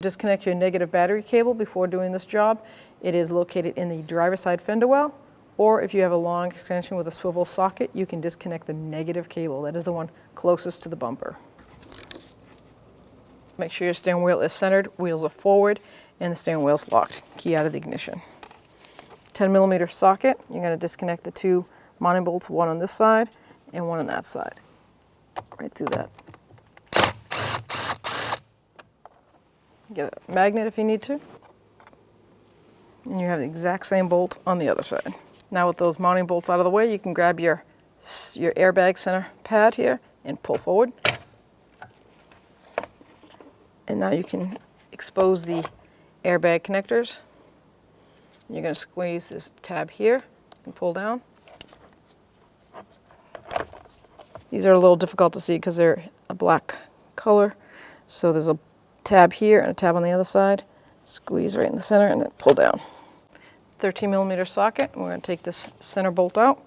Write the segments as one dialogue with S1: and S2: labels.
S1: Disconnect your negative battery cable before doing this job. It is located in the driver's side fender well, or if you have a long extension with a swivel socket, you can disconnect the negative cable. That is the one closest to the bumper. Make sure your steering wheel is centered, wheels are forward, and the steering wheel is locked. Key out of the ignition. 10mm socket, you're going to disconnect the two mounting bolts, one on this side and one on that side. Right through that. Get a magnet if you need to. And you have the exact same bolt on the other side. Now with those mounting bolts out of the way, you can grab your airbag center pad here and pull forward. And now you can expose the airbag connectors. You're going to squeeze this tab here and pull down. These are a little difficult to see because they're a black color. So there's a tab here and a tab on the other side. Squeeze right in the center and then pull down. 13mm socket, and we're going to take this center bolt out.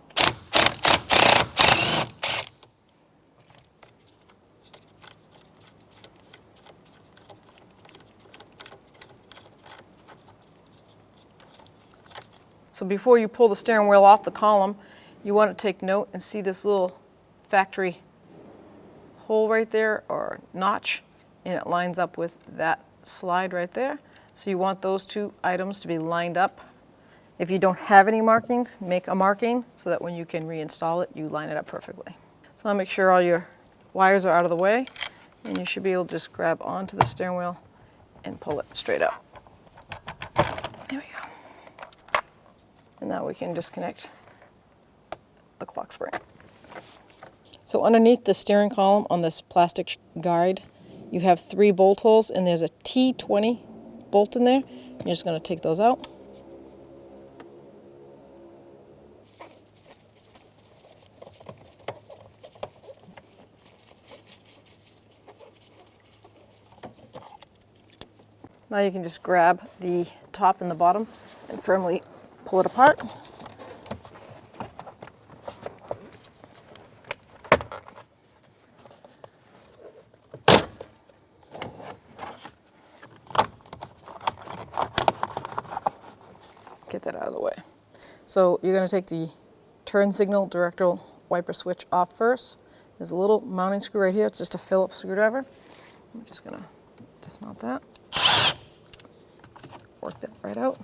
S1: So before you pull the steering wheel off the column, you want to take note and see this little factory hole right there, or notch, and it lines up with that slide right there. So you want those two items to be lined up. If you don't have any markings, make a marking so that when you can reinstall it, you line it up perfectly. So now make sure all your wires are out of the way, and you should be able to just grab onto the steering wheel and pull it straight up. There we go. And now we can disconnect the clock spring. So underneath the steering column on this plastic guide, you have 3 bolt holes, and there's a T20 bolt in there. You're just going to take those out. Now you can just grab the top and the bottom and firmly pull it apart. Get that out of the way. So you're going to take the turn signal directional wiper switch off first. There's a little mounting screw right here. It's just a Phillips screwdriver. I'm just going to dismount that. Work that right out.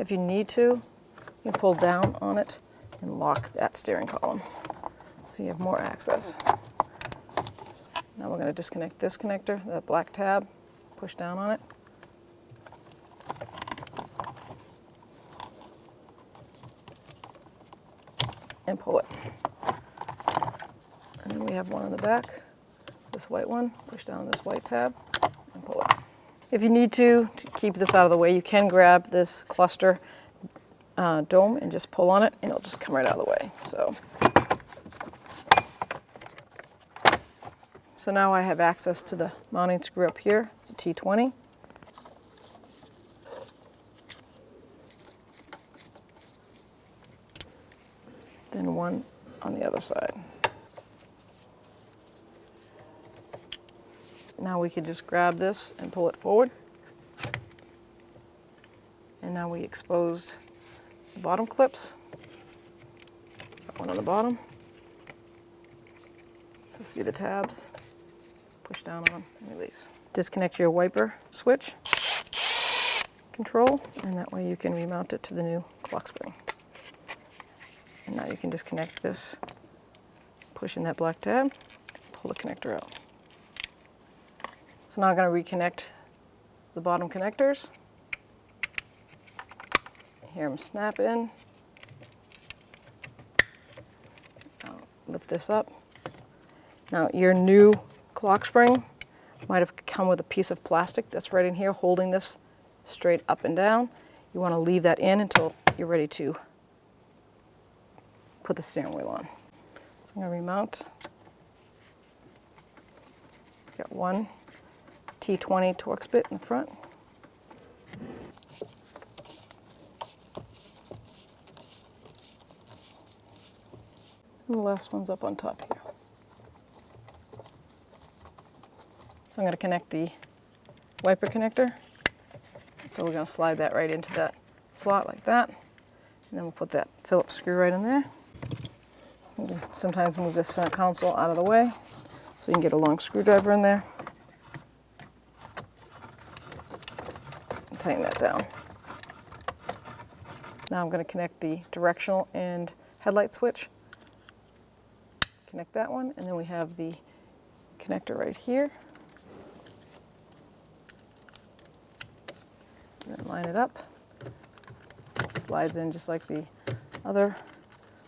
S1: If you need to, you can pull down on it and lock that steering column so you have more access. Now we're going to disconnect this connector, that black tab, push down on it. And pull it. And then we have one on the back, this white one, push down this white tab and pull it. If you need to keep this out of the way, you can grab this cluster dome and just pull on it, and it'll just come right out of the way. So now I have access to the mounting screw up here. It's a T20. Then one on the other side. Now we can just grab this and pull it forward. And now we expose the bottom clips. Got one on the bottom. So see the tabs. Push down on them and release. Disconnect your wiper switch control, and that way you can remount it to the new clock spring. And now you can disconnect this, push in that black tab, pull the connector out. So now I'm going to reconnect the bottom connectors. Hear them snap in. I'll lift this up. Now your new clock spring might have come with a piece of plastic that's right in here holding this straight up and down. You want to leave that in until you're ready to put the steering wheel on. So I'm going to remount. Got one T20 Torx bit in the front. And the last one's up on top here. So I'm going to connect the wiper connector. So we're going to slide that right into that slot like that. And then we'll put that Phillips screw right in there. We'll sometimes move this center console out of the way so you can get a long screwdriver in there. And tighten that down. Now I'm going to connect the directional and headlight switch. Connect that one, and then we have the connector right here. And then line it up. It slides in just like the other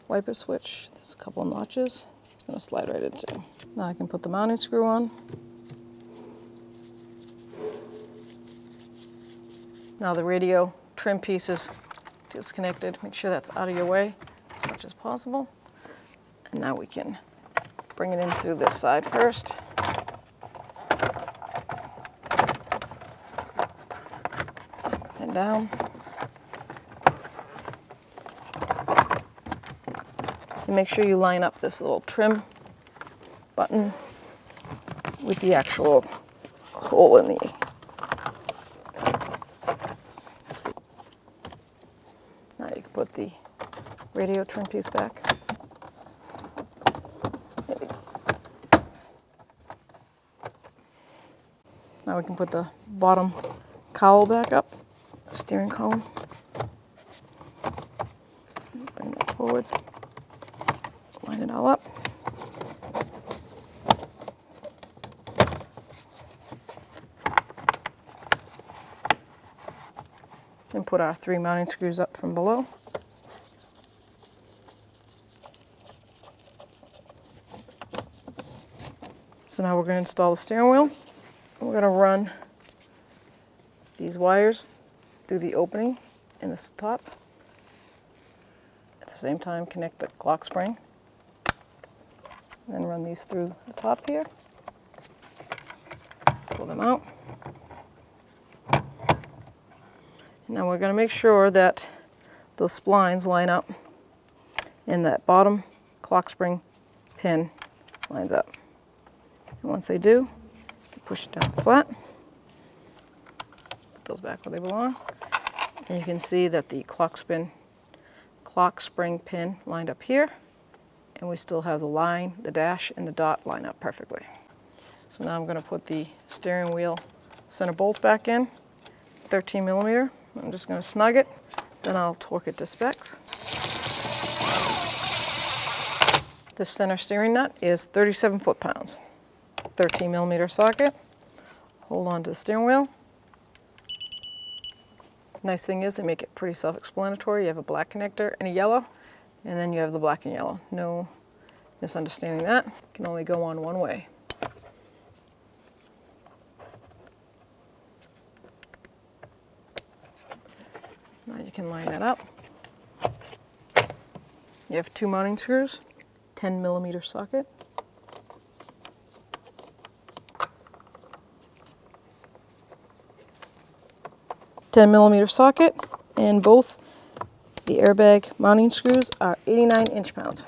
S1: wiper switch. There's a couple notches. It's going to slide right into. Now I can put the mounting screw on. Now the radio trim piece is disconnected. Make sure that's out of your way as much as possible. And now we can bring it in through this side first. And down. And make sure you line up this little trim button with the actual hole in the. Let's see. Now you can put the radio trim piece back. Now we can put the bottom cowl back up, steering column. Bring that forward, line it all up. And put our 3 mounting screws up from below. So now we're going to install the steering wheel. We're going to run these wires through the opening in this top. At the same time, connect the clock spring. Then run these through the top here. Pull them out. Now we're going to make sure that those splines line up and that bottom clock spring pin lines up. And once they do, push it down flat. Put those back where they belong. And you can see that the clock spring pin lined up here. And we still have the line, the dash, and the dot line up perfectly. So now I'm going to put the steering wheel center bolt back in, 13 millimeter. I'm just going to snug it, then I'll torque it to specs. This center steering nut is 37 foot-pounds. 13 millimeter socket. Hold on to the steering wheel. Nice thing is they make it pretty self-explanatory. You have a black connector and a yellow, and then you have the black and yellow. No misunderstanding that. It can only go on one way. Now you can line that up. You have 2 mounting screws, 10 millimeter socket. $10mm socket, and both the airbag mounting screws are 89 inch-pounds.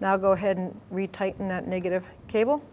S1: Now go ahead and retighten that negative cable.